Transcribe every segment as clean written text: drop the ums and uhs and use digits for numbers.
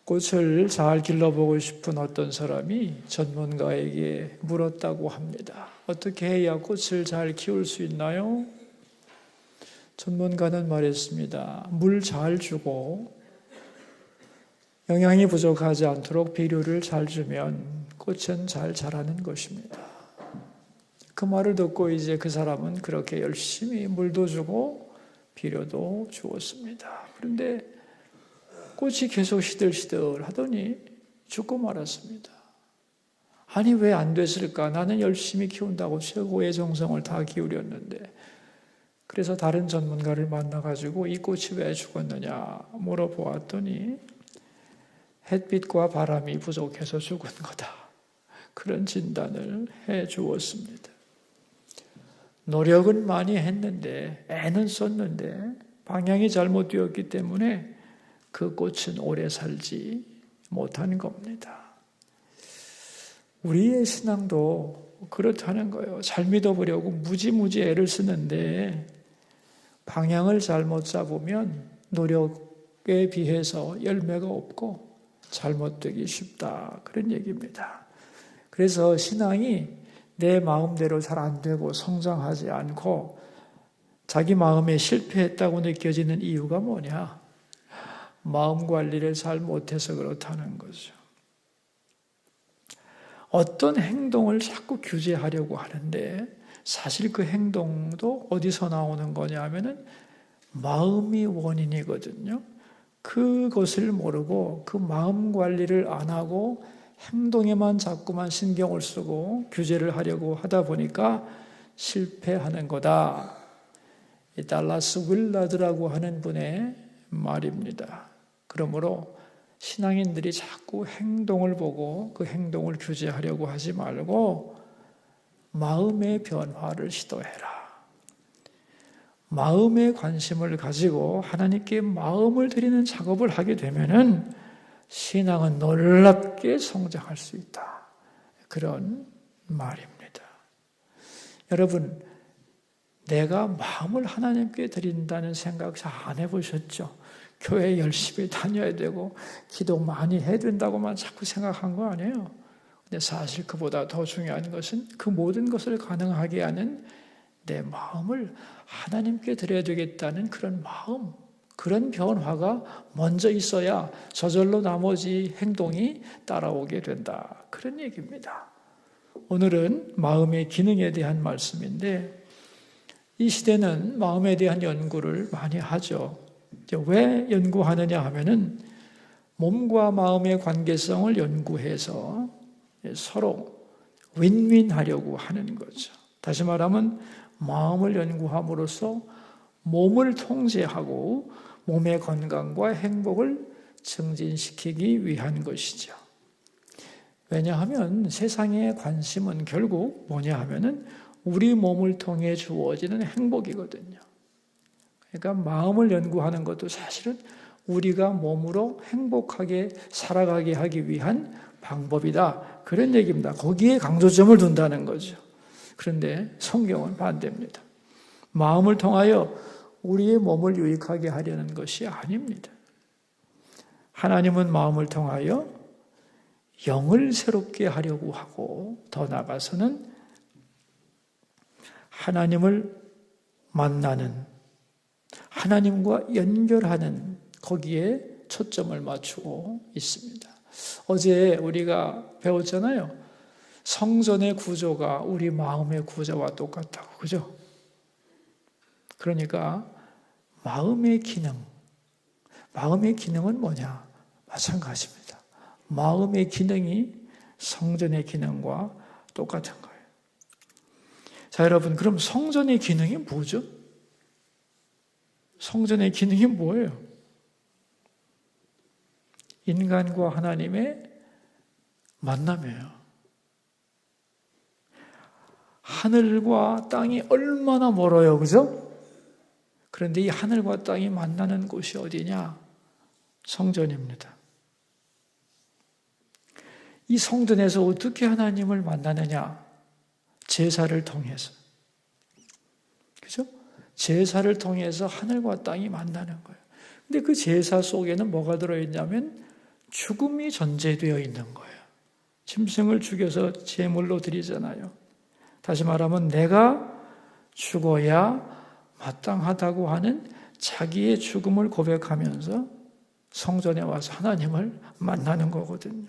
꽃을 잘 길러보고 싶은 어떤 사람이 전문가에게 물었다고 합니다. 어떻게 해야 꽃을 잘 키울 수 있나요? 전문가는 말했습니다. 물 잘 주고 영양이 부족하지 않도록 비료를 잘 주면 꽃은 잘 자라는 것입니다. 그 말을 듣고 이제 그 사람은 그렇게 열심히 물도 주고 비료도 주었습니다. 그런데 꽃이 계속 시들시들 하더니 죽고 말았습니다. 아니 왜 안 됐을까? 나는 열심히 키운다고 최고의 정성을 다 기울였는데. 그래서 다른 전문가를 만나가지고 이 꽃이 왜 죽었느냐 물어보았더니 햇빛과 바람이 부족해서 죽은 거다. 그런 진단을 해 주었습니다. 노력은 많이 했는데 애는 썼는데 방향이 잘못되었기 때문에 그 꽃은 오래 살지 못하는 겁니다. 우리의 신앙도 그렇다는 거예요. 잘 믿어보려고 무지무지 애를 쓰는데 방향을 잘못 잡으면 노력에 비해서 열매가 없고 잘못되기 쉽다. 그런 얘기입니다. 그래서 신앙이 내 마음대로 잘 안 되고 성장하지 않고 자기 마음에 실패했다고 느껴지는 이유가 뭐냐? 마음 관리를 잘 못해서 그렇다는 거죠. 어떤 행동을 자꾸 규제하려고 하는데 사실 그 행동도 어디서 나오는 거냐 하면은 마음이 원인이거든요. 그것을 모르고 그 마음 관리를 안 하고 행동에만 자꾸만 신경을 쓰고 규제를 하려고 하다 보니까 실패하는 거다. 이 달라스 윌라드라고 하는 분의 말입니다. 그러므로 신앙인들이 자꾸 행동을 보고 그 행동을 규제하려고 하지 말고 마음의 변화를 시도해라. 마음의 관심을 가지고 하나님께 마음을 드리는 작업을 하게 되면은 신앙은 놀랍게 성장할 수 있다. 그런 말입니다. 여러분, 내가 마음을 하나님께 드린다는 생각 잘 안 해보셨죠? 교회 열심히 다녀야 되고 기도 많이 해야 된다고만 자꾸 생각한 거 아니에요? 근데 사실 그보다 더 중요한 것은 그 모든 것을 가능하게 하는 내 마음을 하나님께 드려야 되겠다는 그런 마음, 그런 변화가 먼저 있어야 저절로 나머지 행동이 따라오게 된다. 그런 얘기입니다. 오늘은 마음의 기능에 대한 말씀인데 이 시대는 마음에 대한 연구를 많이 하죠. 왜 연구하느냐 하면은 몸과 마음의 관계성을 연구해서 서로 윈윈하려고 하는 거죠. 다시 말하면 마음을 연구함으로써 몸을 통제하고 몸의 건강과 행복을 증진시키기 위한 것이죠. 왜냐하면 세상의 관심은 결국 뭐냐 하면은 우리 몸을 통해 주어지는 행복이거든요. 그러니까 마음을 연구하는 것도 사실은 우리가 몸으로 행복하게 살아가게 하기 위한 방법이다. 그런 얘기입니다. 거기에 강조점을 둔다는 거죠. 그런데 성경은 반대입니다. 마음을 통하여 우리의 몸을 유익하게 하려는 것이 아닙니다. 하나님은 마음을 통하여 영을 새롭게 하려고 하고 더 나아가서는 하나님을 만나는, 하나님과 연결하는 거기에 초점을 맞추고 있습니다. 어제 우리가 배웠잖아요. 성전의 구조가 우리 마음의 구조와 똑같다고, 그죠? 그러니까 마음의 기능은 뭐냐? 마찬가지입니다. 마음의 기능이 성전의 기능과 똑같은 거예요. 자, 여러분, 그럼 성전의 기능이 뭐죠? 성전의 기능이 뭐예요? 인간과 하나님의 만남이에요. 하늘과 땅이 얼마나 멀어요, 그죠? 그런데 이 하늘과 땅이 만나는 곳이 어디냐? 성전입니다. 이 성전에서 어떻게 하나님을 만나느냐? 제사를 통해서. 그죠? 제사를 통해서 하늘과 땅이 만나는 거예요. 근데 그 제사 속에는 뭐가 들어있냐면 죽음이 전제되어 있는 거예요. 짐승을 죽여서 제물로 드리잖아요. 다시 말하면 내가 죽어야 마땅하다고 하는 자기의 죽음을 고백하면서 성전에 와서 하나님을 만나는 거거든요.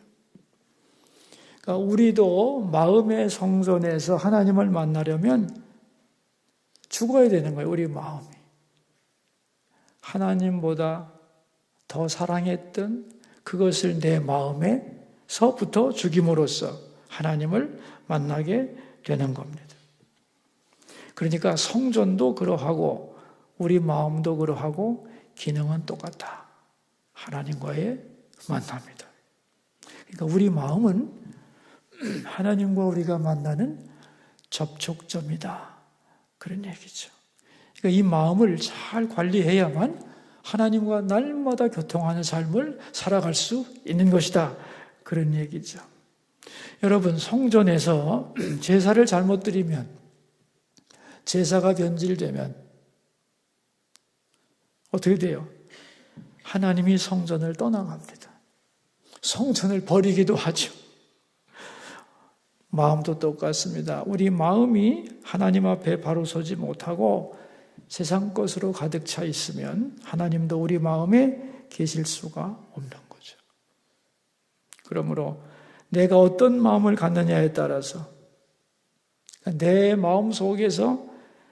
그러니까 우리도 마음의 성전에서 하나님을 만나려면 죽어야 되는 거예요. 우리 마음이. 하나님보다 더 사랑했던 그것을 내 마음에서부터 죽임으로써 하나님을 만나게 되는 겁니다. 그러니까 성전도 그러하고 우리 마음도 그러하고 기능은 똑같다. 하나님과의 만남이다. 그러니까 우리 마음은 하나님과 우리가 만나는 접촉점이다. 그런 얘기죠. 그러니까 이 마음을 잘 관리해야만 하나님과 날마다 교통하는 삶을 살아갈 수 있는 것이다. 그런 얘기죠. 여러분, 성전에서 제사를 잘못 드리면, 제사가 변질되면 어떻게 돼요? 하나님이 성전을 떠나갑니다. 성전을 버리기도 하죠. 마음도 똑같습니다. 우리 마음이 하나님 앞에 바로 서지 못하고 세상 것으로 가득 차 있으면 하나님도 우리 마음에 계실 수가 없는 거죠. 그러므로 내가 어떤 마음을 갖느냐에 따라서 내 마음 속에서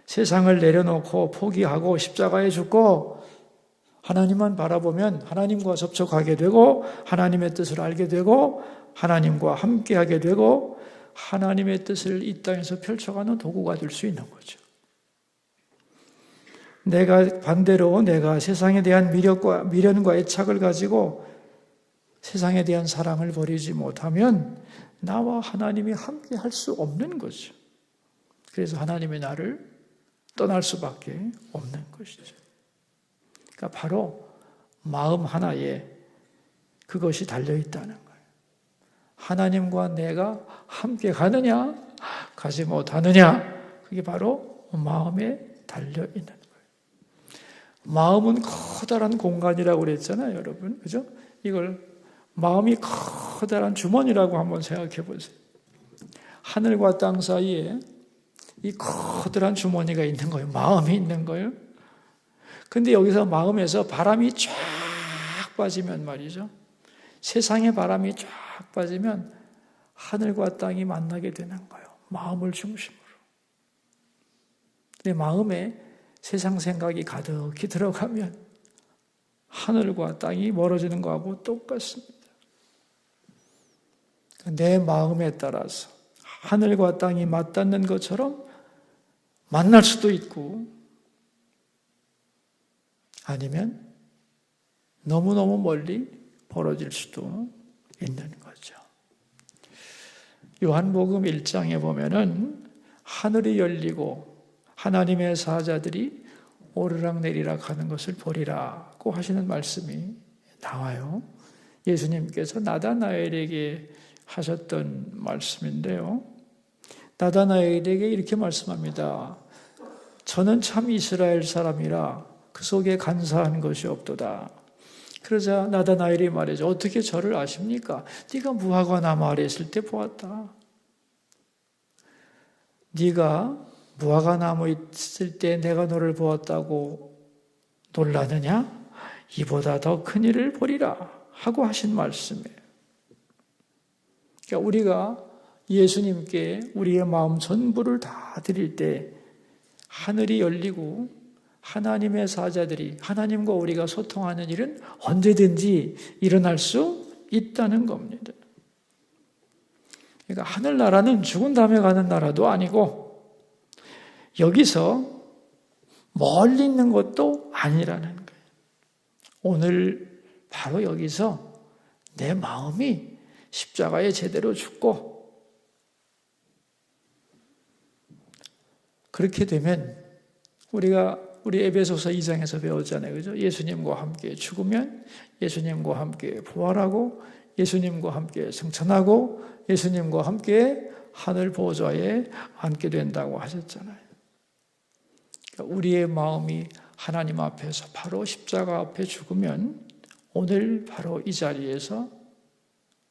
세상을 내려놓고 포기하고 십자가에 죽고 하나님만 바라보면 하나님과 접촉하게 되고 하나님의 뜻을 알게 되고 하나님과 함께하게 되고 하나님의 뜻을 이 땅에서 펼쳐가는 도구가 될 수 있는 거죠. 반대로 내가 세상에 대한 미련과 애착을 가지고 세상에 대한 사랑을 버리지 못하면 나와 하나님이 함께 할 수 없는 거죠. 그래서 하나님의 나를 떠날 수밖에 없는 것이죠. 그러니까 바로 마음 하나에 그것이 달려있다는 거예요. 하나님과 내가 함께 가느냐, 가지 못하느냐, 그게 바로 마음에 달려있는 거예요. 마음은 커다란 공간이라고 그랬잖아요, 여러분. 그죠? 이걸 마음이 커다란 주머니라고 한번 생각해 보세요. 하늘과 땅 사이에 이 커다란 주머니가 있는 거예요. 마음이 있는 거예요. 근데 여기서 마음에서 바람이 쫙 빠지면 말이죠. 세상의 바람이 쫙 빠지면 하늘과 땅이 만나게 되는 거예요. 마음을 중심으로. 내 마음에 세상 생각이 가득히 들어가면 하늘과 땅이 멀어지는 거하고 똑같습니다. 내 마음에 따라서 하늘과 땅이 맞닿는 것처럼 만날 수도 있고 아니면 너무너무 멀리 벌어질 수도 있는 거죠. 요한복음 1장에 보면은 하늘이 열리고 하나님의 사자들이 오르락내리락 하는 것을 보리라고 하시는 말씀이 나와요. 예수님께서 나다나엘에게 하셨던 말씀인데요. 나다나엘에게 이렇게 말씀합니다. 저는 참 이스라엘 사람이라 그 속에 간사한 것이 없도다. 그러자 나다나엘이 말이죠. 어떻게 저를 아십니까? 네가 무화과 나무 아래 있을 때 보았다. 네가 무화과 나무 있을 때 내가 너를 보았다고 놀라느냐? 이보다 더 큰 일을 보리라 하고 하신 말씀이에요. 그러니까 우리가 예수님께 우리의 마음 전부를 다 드릴 때 하늘이 열리고 하나님의 사자들이 하나님과 우리가 소통하는 일은 언제든지 일어날 수 있다는 겁니다. 그러니까 하늘나라는 죽은 다음에 가는 나라도 아니고 여기서 멀리 있는 것도 아니라는 거예요. 오늘 바로 여기서 내 마음이 십자가에 제대로 죽고 그렇게 되면 우리 에베소서 2장에서 배웠잖아요. 그죠? 예수님과 함께 죽으면 예수님과 함께 부활하고 예수님과 함께 승천하고 예수님과 함께 하늘 보좌에 앉게 된다고 하셨잖아요. 그러니까 우리의 마음이 하나님 앞에서 바로 십자가 앞에 죽으면 오늘 바로 이 자리에서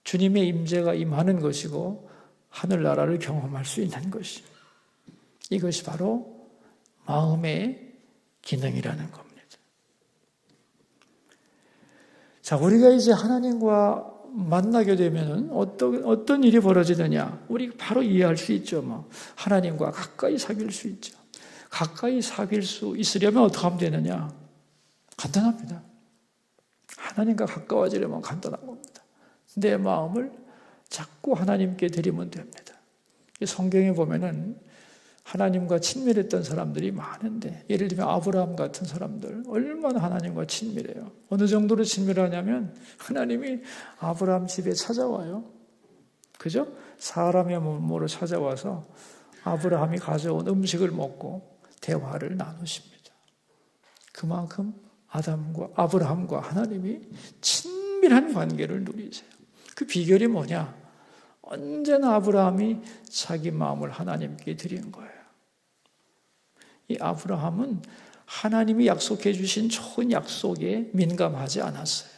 주님의 임재가 임하는 것이고 하늘나라를 경험할 수 있는 것이, 이것이 바로 마음의 기능이라는 겁니다. 자, 우리가 이제 하나님과 만나게 되면은 어떤 일이 벌어지느냐? 우리 바로 이해할 수 있죠. 하나님과 가까이 사귈 수 있죠. 가까이 사귈 수 있으려면 어떻게 하면 되느냐? 간단합니다. 하나님과 가까워지려면 간단한 겁니다. 내 마음을 자꾸 하나님께 드리면 됩니다. 성경에 보면은 하나님과 친밀했던 사람들이 많은데, 예를 들면 아브라함 같은 사람들 얼마나 하나님과 친밀해요. 어느 정도로 친밀하냐면 하나님이 아브라함 집에 찾아와요. 그죠? 사람의 몸으로 찾아와서 아브라함이 가져온 음식을 먹고 대화를 나누십니다. 그만큼 아브라함과 하나님이 친밀한 관계를 누리세요. 그 비결이 뭐냐? 언제나 아브라함이 자기 마음을 하나님께 드린 거예요. 이 아브라함은 하나님이 약속해 주신 좋은 약속에 민감하지 않았어요.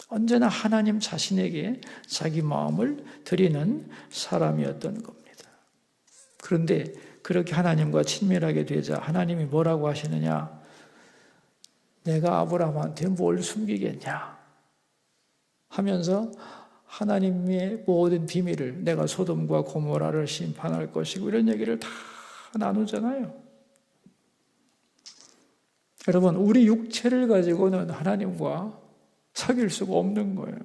언제나 하나님 자신에게 자기 마음을 드리는 사람이었던 겁니다. 그런데 그렇게 하나님과 친밀하게 되자 하나님이 뭐라고 하시느냐? 내가 아브라함한테 뭘 숨기겠냐? 하면서 하나님의 모든 비밀을, 내가 소돔과 고모라를 심판할 것이고 이런 얘기를 다 나누잖아요. 여러분, 우리 육체를 가지고는 하나님과 사귈 수가 없는 거예요.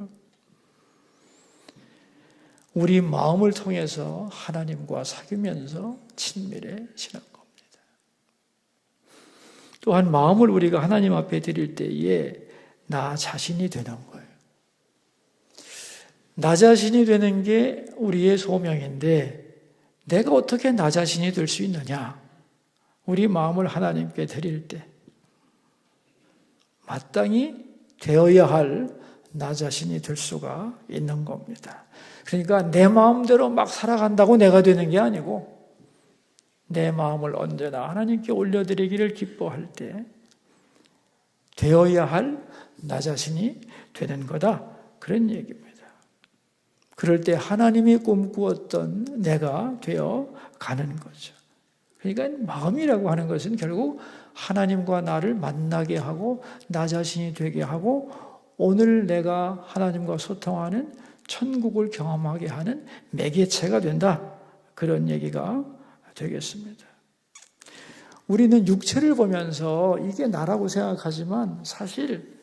우리 마음을 통해서 하나님과 사귀면서 친밀해지는 겁니다. 또한 마음을 우리가 하나님 앞에 드릴 때에 나 자신이 되는 거예요. 나 자신이 되는 게 우리의 소명인데, 내가 어떻게 나 자신이 될 수 있느냐? 우리 마음을 하나님께 드릴 때 마땅히 되어야 할 나 자신이 될 수가 있는 겁니다. 그러니까 내 마음대로 막 살아간다고 내가 되는 게 아니고, 내 마음을 언제나 하나님께 올려드리기를 기뻐할 때 되어야 할 나 자신이 되는 거다, 그런 얘기입니다. 그럴 때 하나님이 꿈꾸었던 내가 되어 가는 거죠. 그러니까 마음이라고 하는 것은 결국 하나님과 나를 만나게 하고 나 자신이 되게 하고 오늘 내가 하나님과 소통하는 천국을 경험하게 하는 매개체가 된다, 그런 얘기가 되겠습니다. 우리는 육체를 보면서 이게 나라고 생각하지만 사실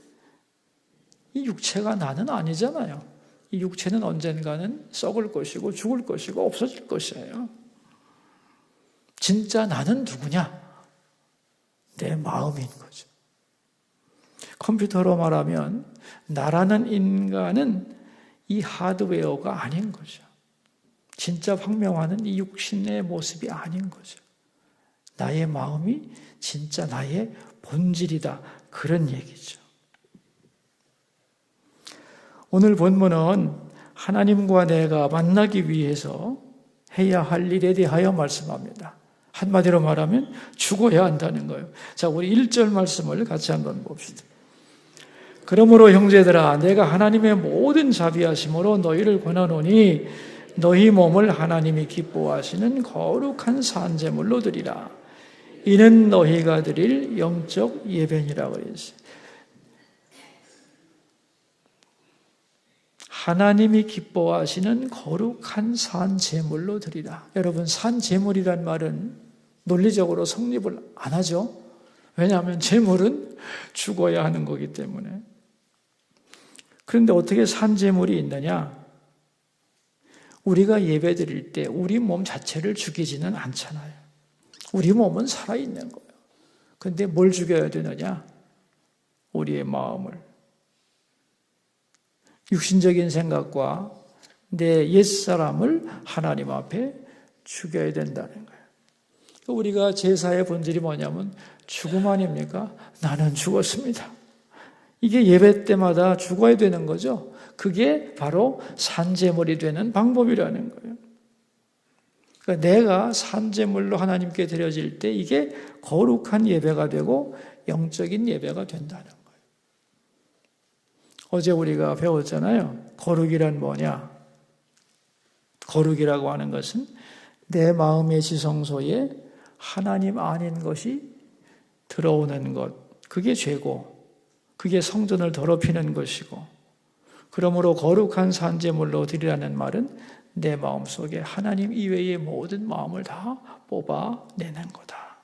이 육체가 나는 아니잖아요. 이 육체는 언젠가는 썩을 것이고 죽을 것이고 없어질 것이에요. 진짜 나는 누구냐? 내 마음인 거죠. 컴퓨터로 말하면 나라는 인간은 이 하드웨어가 아닌 거죠. 진짜 황명하는 이 육신의 모습이 아닌 거죠. 나의 마음이 진짜 나의 본질이다, 그런 얘기죠. 오늘 본문은 하나님과 내가 만나기 위해서 해야 할 일에 대하여 말씀합니다. 한마디로 말하면 죽어야 한다는 거예요. 자, 우리 1절 말씀을 같이 한번 봅시다. 그러므로 형제들아, 내가 하나님의 모든 자비하심으로 너희를 권하노니 너희 몸을 하나님이 기뻐하시는 거룩한 산제물로 드리라. 이는 너희가 드릴 영적 예배니라 그랬어요. 하나님이 기뻐하시는 거룩한 산제물로 드리라. 여러분, 산제물이란 말은 논리적으로 성립을 안 하죠. 왜냐하면 제물은 죽어야 하는 거기 때문에. 그런데 어떻게 산제물이 있느냐? 우리가 예배 드릴 때 우리 몸 자체를 죽이지는 않잖아요. 우리 몸은 살아있는 거예요. 그런데 뭘 죽여야 되느냐? 우리의 마음을. 육신적인 생각과 내 옛사람을 하나님 앞에 죽여야 된다는 거예요. 우리가 제사의 본질이 뭐냐면 죽음 아닙니까? 나는 죽었습니다. 이게 예배 때마다 죽어야 되는 거죠. 그게 바로 산제물이 되는 방법이라는 거예요. 그러니까 내가 산제물로 하나님께 드려질 때 이게 거룩한 예배가 되고 영적인 예배가 된다는 거예요. 어제 우리가 배웠잖아요. 거룩이란 뭐냐? 거룩이라고 하는 것은 내 마음의 지성소에 하나님 아닌 것이 들어오는 것, 그게 죄고, 그게 성전을 더럽히는 것이고, 그러므로 거룩한 산제물로 드리라는 말은 내 마음속에 하나님 이외의 모든 마음을 다 뽑아내는 거다.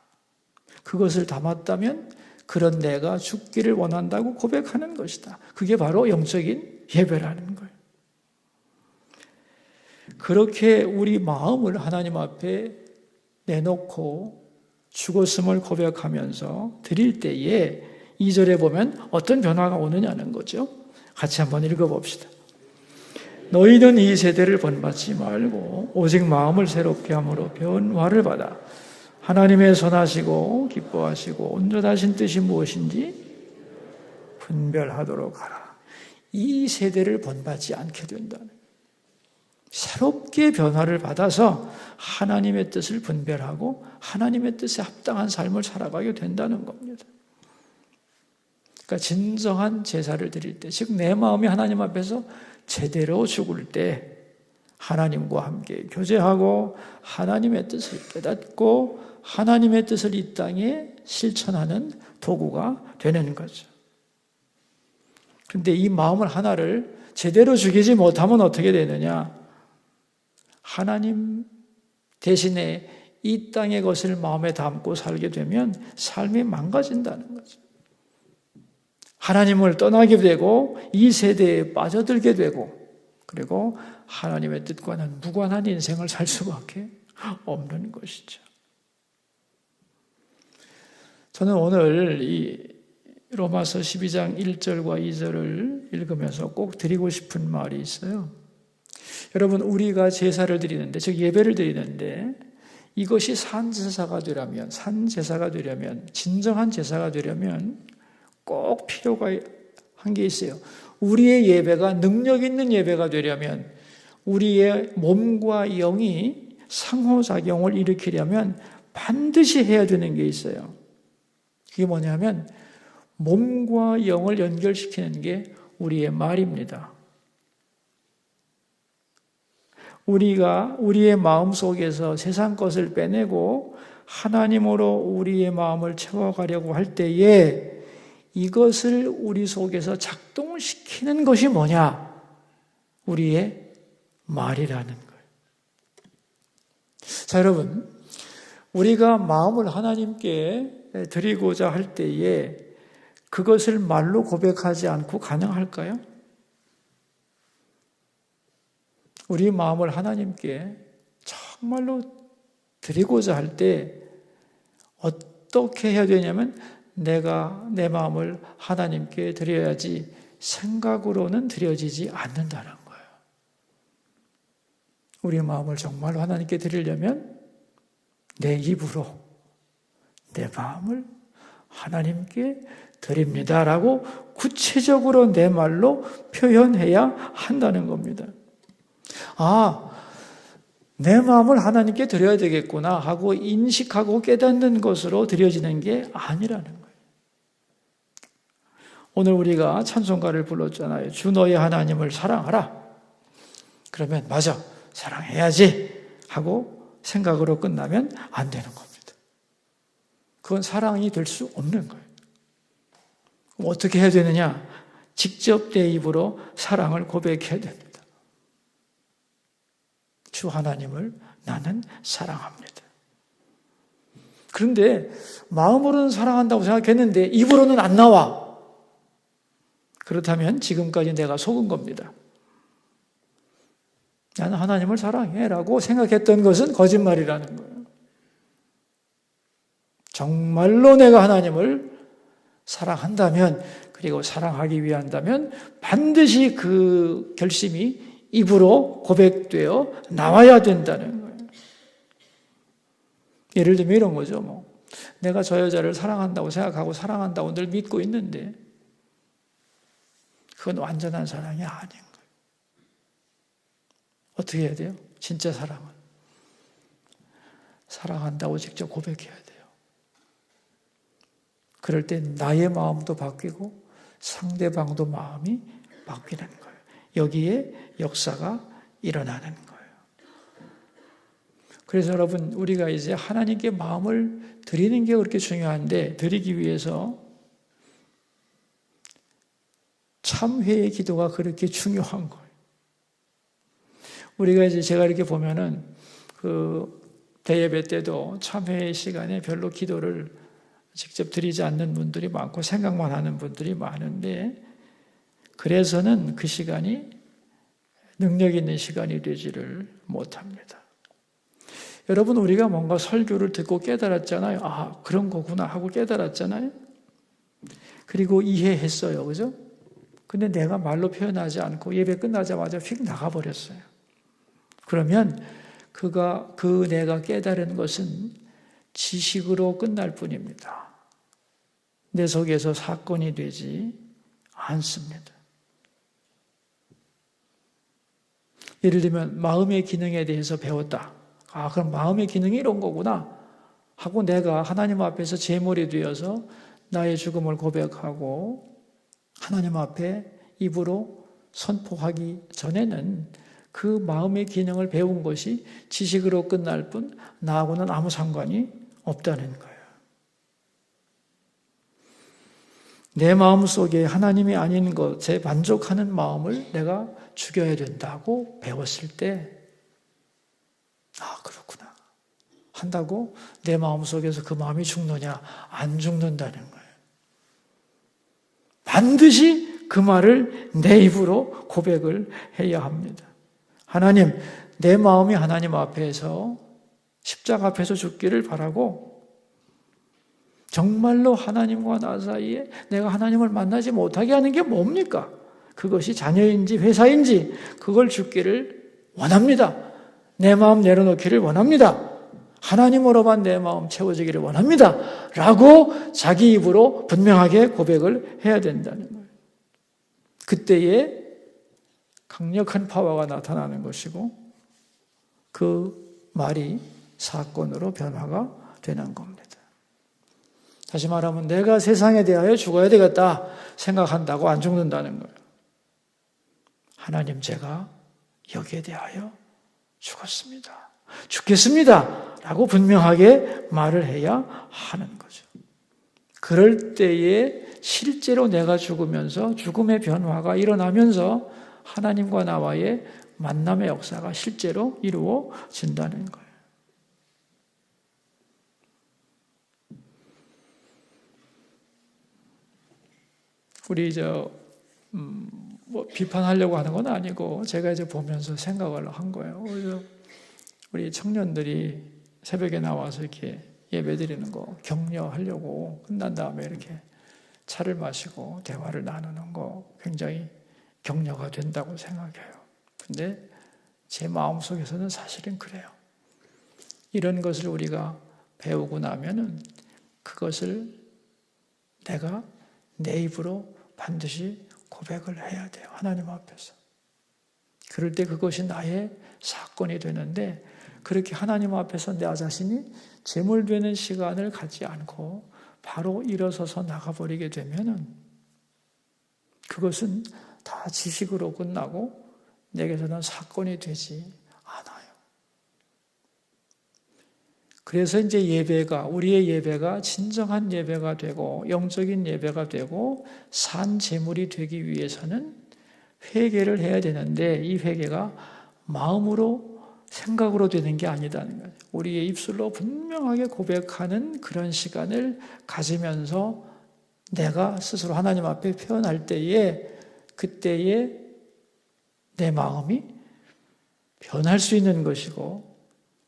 그것을 담았다면 그런 내가 죽기를 원한다고 고백하는 것이다. 그게 바로 영적인 예배라는 거예요. 그렇게 우리 마음을 하나님 앞에 내놓고 죽었음을 고백하면서 드릴 때에 2절에 보면 어떤 변화가 오느냐는 거죠. 같이 한번 읽어봅시다. 너희는 이 세대를 본받지 말고 오직 마음을 새롭게 함으로 변화를 받아 하나님의 선하시고 기뻐하시고 온전하신 뜻이 무엇인지 분별하도록 하라. 이 세대를 본받지 않게 된다는 거예요. 새롭게 변화를 받아서 하나님의 뜻을 분별하고 하나님의 뜻에 합당한 삶을 살아가게 된다는 겁니다. 그러니까 진정한 제사를 드릴 때, 즉 내 마음이 하나님 앞에서 제대로 죽을 때 하나님과 함께 교제하고 하나님의 뜻을 깨닫고 하나님의 뜻을 이 땅에 실천하는 도구가 되는 거죠. 그런데 이 마음을 하나를 제대로 죽이지 못하면 어떻게 되느냐? 하나님 대신에 이 땅의 것을 마음에 담고 살게 되면 삶이 망가진다는 거죠. 하나님을 떠나게 되고 이 세대에 빠져들게 되고 그리고 하나님의 뜻과는 무관한 인생을 살 수밖에 없는 것이죠. 저는 오늘 이 로마서 12장 1절과 2절을 읽으면서 꼭 드리고 싶은 말이 있어요. 여러분, 우리가 제사를 드리는데, 즉 예배를 드리는데 이것이 산제사가 되려면, 진정한 제사가 되려면 꼭 필요가 한 게 있어요. 우리의 예배가 능력 있는 예배가 되려면, 우리의 몸과 영이 상호작용을 일으키려면 반드시 해야 되는 게 있어요. 그게 뭐냐면 몸과 영을 연결시키는 게 우리의 말입니다. 우리가 우리의 마음 속에서 세상 것을 빼내고 하나님으로 우리의 마음을 채워가려고 할 때에 이것을 우리 속에서 작동시키는 것이 뭐냐? 우리의 말이라는 거예요. 자, 여러분, 우리가 마음을 하나님께 드리고자 할 때에 그것을 말로 고백하지 않고 가능할까요? 우리 마음을 하나님께 정말로 드리고자 할 때 어떻게 해야 되냐면 내가 내 마음을 하나님께 드려야지 생각으로는 드려지지 않는다는 거예요. 우리 마음을 정말로 하나님께 드리려면 내 입으로 내 마음을 하나님께 드립니다라고 구체적으로 내 말로 표현해야 한다는 겁니다. 아, 내 마음을 하나님께 드려야 되겠구나 하고 인식하고 깨닫는 것으로 드려지는 게 아니라는 거예요. 오늘 우리가 찬송가를 불렀잖아요. 주 너의 하나님을 사랑하라. 그러면 맞아, 사랑해야지 하고 생각으로 끝나면 안 되는 겁니다. 그건 사랑이 될 수 없는 거예요. 그럼 어떻게 해야 되느냐? 직접 내 입으로 사랑을 고백해야 됩니다. 주 하나님을 나는 사랑합니다. 그런데 마음으로는 사랑한다고 생각했는데 입으로는 안 나와. 그렇다면 지금까지 내가 속은 겁니다. 나는 하나님을 사랑해라고 생각했던 것은 거짓말이라는 거예요. 정말로 내가 하나님을 사랑한다면, 그리고 사랑하기 위한다면 반드시 그 결심이 입으로 고백되어 나와야 된다는 거예요. 예를 들면 이런 거죠. 내가 저 여자를 사랑한다고 생각하고 사랑한다고 늘 믿고 있는데 그건 완전한 사랑이 아닌 거예요. 어떻게 해야 돼요? 진짜 사랑은 사랑한다고 직접 고백해야 돼요. 그럴 때 나의 마음도 바뀌고 상대방도 마음이 바뀌는 거예요. 여기에 역사가 일어나는 거예요. 그래서 여러분, 우리가 이제 하나님께 마음을 드리는 게 그렇게 중요한데, 드리기 위해서 참회의 기도가 그렇게 중요한 거예요. 우리가 이제 제가 이렇게 보면은 대예배 때도 참회의 시간에 별로 기도를 직접 드리지 않는 분들이 많고 생각만 하는 분들이 많은데, 그래서는 그 시간이 능력 있는 시간이 되지를 못합니다. 여러분, 우리가 뭔가 설교를 듣고 깨달았잖아요. 아, 그런 거구나 하고 깨달았잖아요. 그리고 이해했어요. 그죠? 근데 내가 말로 표현하지 않고 예배 끝나자마자 휙 나가버렸어요. 그러면 내가 깨달은 것은 지식으로 끝날 뿐입니다. 내 속에서 사건이 되지 않습니다. 예를 들면 마음의 기능에 대해서 배웠다. 아, 그럼 마음의 기능이 이런 거구나 하고 내가 하나님 앞에서 제물이 되어서 나의 죽음을 고백하고 하나님 앞에 입으로 선포하기 전에는 그 마음의 기능을 배운 것이 지식으로 끝날 뿐 나하고는 아무 상관이 없다는 거예요. 내 마음속에 하나님이 아닌 것에 만족하는 마음을 내가 죽여야 된다고 배웠을 때, 아, 그렇구나 한다고 내 마음속에서 그 마음이 죽느냐? 안 죽는다는 거예요. 반드시 그 말을 내 입으로 고백을 해야 합니다. 하나님, 내 마음이 하나님 앞에서 십자가 앞에서 죽기를 바라고, 정말로 하나님과 나 사이에 내가 하나님을 만나지 못하게 하는 게 뭡니까? 그것이 자녀인지 회사인지 그걸 죽기를 원합니다. 내 마음 내려놓기를 원합니다. 하나님으로만 내 마음 채워지기를 원합니다. 라고 자기 입으로 분명하게 고백을 해야 된다는 거예요. 그때에 강력한 파워가 나타나는 것이고 그 말이 사건으로 변화가 되는 겁니다. 다시 말하면 내가 세상에 대하여 죽어야 되겠다 생각한다고 안 죽는다는 거예요. 하나님, 제가 여기에 대하여 죽었습니다. 죽겠습니다. 라고 분명하게 말을 해야 하는 거죠. 그럴 때에 실제로 내가 죽으면서 죽음의 변화가 일어나면서 하나님과 나와의 만남의 역사가 실제로 이루어진다는 거예요. 우리 비판하려고 하는 건 아니고 제가 이제 보면서 생각을 한 거예요. 그래서 우리 청년들이 새벽에 나와서 이렇게 예배드리는 거 격려하려고 끝난 다음에 이렇게 차를 마시고 대화를 나누는 거 굉장히 격려가 된다고 생각해요. 근데 제 마음속에서는 사실은 그래요. 이런 것을 우리가 배우고 나면은 그것을 내가 내 입으로 반드시 고백을 해야 돼요. 하나님 앞에서. 그럴 때 그것이 나의 사건이 되는데, 그렇게 하나님 앞에서 내 자신이 제물되는 시간을 갖지 않고 바로 일어서서 나가버리게 되면은 그것은 다 지식으로 끝나고 내게서는 사건이 되지 않아요. 그래서 이제 우리의 예배가 진정한 예배가 되고 영적인 예배가 되고 산 제물이 되기 위해서는 회개를 해야 되는데, 이 회개가 마음으로 생각으로 되는 게 아니다는 거예요. 우리의 입술로 분명하게 고백하는 그런 시간을 가지면서 내가 스스로 하나님 앞에 표현할 때에, 그때에 내 마음이 변할 수 있는 것이고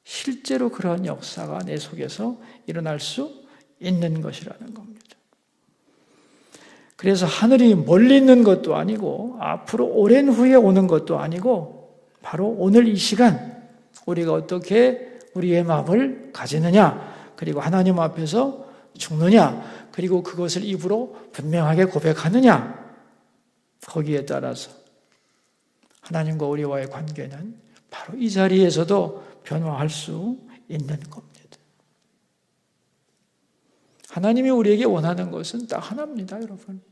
실제로 그러한 역사가 내 속에서 일어날 수 있는 것이라는 겁니다. 그래서 하늘이 멀리 있는 것도 아니고 앞으로 오랜 후에 오는 것도 아니고 바로 오늘 이 시간 우리가 어떻게 우리의 마음을 가지느냐, 그리고 하나님 앞에서 죽느냐, 그리고 그것을 입으로 분명하게 고백하느냐, 거기에 따라서 하나님과 우리와의 관계는 바로 이 자리에서도 변화할 수 있는 겁니다. 하나님이 우리에게 원하는 것은 딱 하나입니다, 여러분.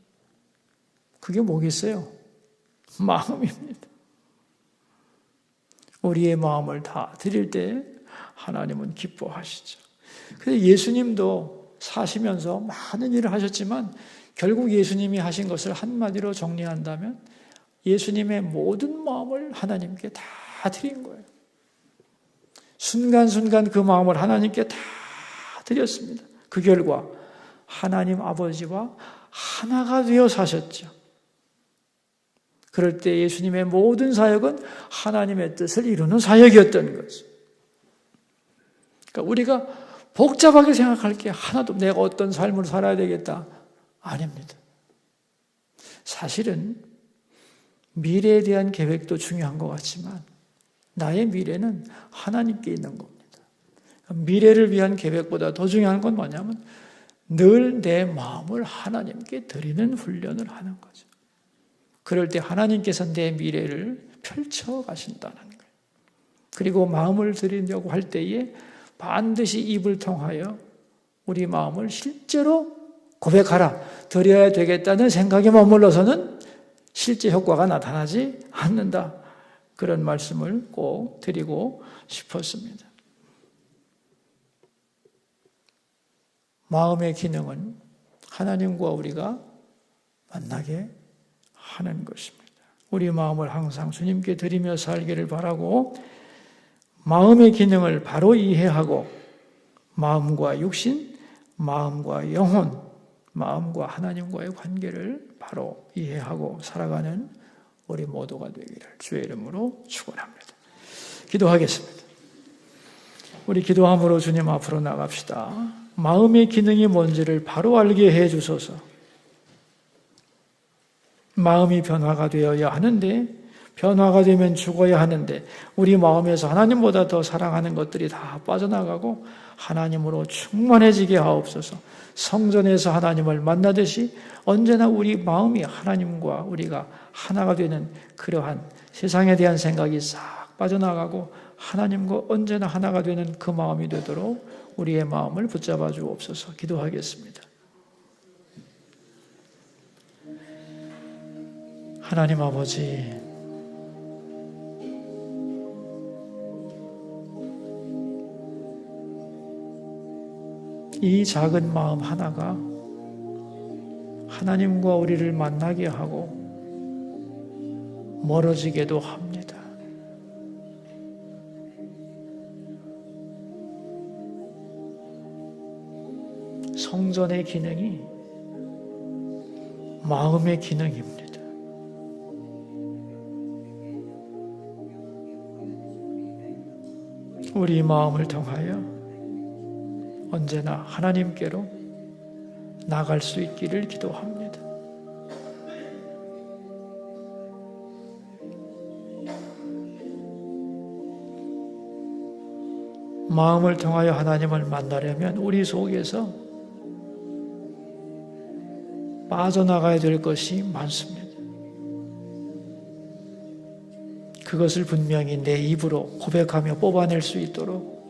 그게 뭐겠어요? 마음입니다. 우리의 마음을 다 드릴 때 하나님은 기뻐하시죠. 그래서 예수님도 사시면서 많은 일을 하셨지만 결국 예수님이 하신 것을 한마디로 정리한다면 예수님의 모든 마음을 하나님께 다 드린 거예요. 순간순간 그 마음을 하나님께 다 드렸습니다. 그 결과 하나님 아버지와 하나가 되어 사셨죠. 그럴 때 예수님의 모든 사역은 하나님의 뜻을 이루는 사역이었던 거죠. 그러니까 우리가 복잡하게 생각할 게 하나도 내가 어떤 삶을 살아야 되겠다. 아닙니다. 사실은 미래에 대한 계획도 중요한 것 같지만 나의 미래는 하나님께 있는 겁니다. 미래를 위한 계획보다 더 중요한 건 뭐냐면 늘 내 마음을 하나님께 드리는 훈련을 하는 거죠. 그럴 때 하나님께서 내 미래를 펼쳐 가신다는 거예요. 그리고 마음을 드리려고 할 때에 반드시 입을 통하여 우리 마음을 실제로 고백하라, 드려야 되겠다는 생각에 머물러서는 실제 효과가 나타나지 않는다. 그런 말씀을 꼭 드리고 싶었습니다. 마음의 기능은 하나님과 우리가 만나게 하는 것입니다. 우리 마음을 항상 주님께 드리며 살기를 바라고 마음의 기능을 바로 이해하고 마음과 육신, 마음과 영혼, 마음과 하나님과의 관계를 바로 이해하고 살아가는 우리 모두가 되기를 주의 이름으로 축원합니다. 기도하겠습니다. 우리 기도함으로 주님 앞으로 나갑시다. 마음의 기능이 뭔지를 바로 알게 해 주소서. 마음이 변화가 되어야 하는데 변화가 되면 죽어야 하는데 우리 마음에서 하나님보다 더 사랑하는 것들이 다 빠져나가고 하나님으로 충만해지게 하옵소서. 성전에서 하나님을 만나듯이 언제나 우리 마음이 하나님과 우리가 하나가 되는 그러한 세상에 대한 생각이 싹 빠져나가고 하나님과 언제나 하나가 되는 그 마음이 되도록 우리의 마음을 붙잡아 주옵소서. 기도하겠습니다. 하나님 아버지, 이 작은 마음 하나가 하나님과 우리를 만나게 하고 멀어지게도 합니다. 성전의 기능이 마음의 기능입니다. 우리 마음을 통하여 언제나 하나님께로 나갈 수 있기를 기도합니다. 마음을 통하여 하나님을 만나려면 우리 속에서 빠져나가야 될 것이 많습니다. 그것을 분명히 내 입으로 고백하며 뽑아낼 수 있도록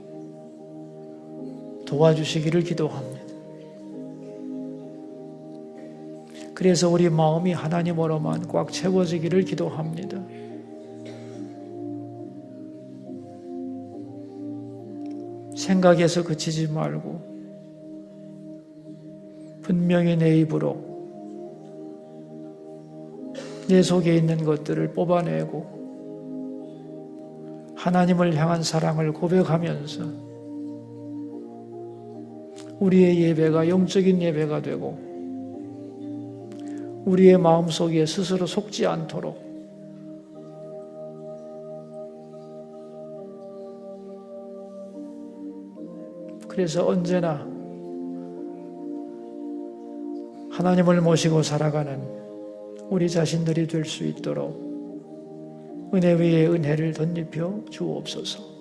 도와주시기를 기도합니다. 그래서 우리 마음이 하나님으로만 꽉 채워지기를 기도합니다. 생각에서 그치지 말고 분명히 내 입으로 내 속에 있는 것들을 뽑아내고 하나님을 향한 사랑을 고백하면서 우리의 예배가 영적인 예배가 되고 우리의 마음속에 스스로 속지 않도록 그래서 언제나 하나님을 모시고 살아가는 우리 자신들이 될 수 있도록 은혜 위에 은혜를 덧입혀 주옵소서.